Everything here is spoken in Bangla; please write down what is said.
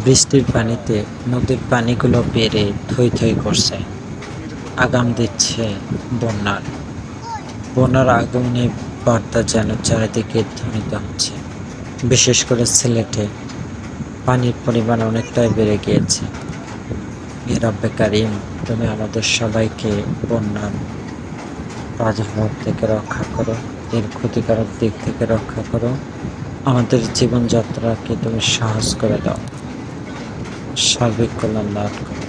বৃষ্টির পানিতে নদীর পানিগুলো বেড়ে থই থই করছে, আগাম দিচ্ছে বন্যার। বন্যার আগমনী বার্তা যেন চারিদিকে ধ্বনিত হচ্ছে। বিশেষ করে সিলেটে পানির পরিমাণ অনেকটাই বেড়ে গিয়েছে। হে রব্বে কারিম, তুমি আমাদের সবাইকে বন্যার প্রাদুর্ভাব থেকে রক্ষা করো, এর ক্ষতিকারক দিক থেকে রক্ষা করো। আমাদের জীবনযাত্রাকে তুমি সহজ করে দাও, সার্বিক কল্যাণ লাভ করো।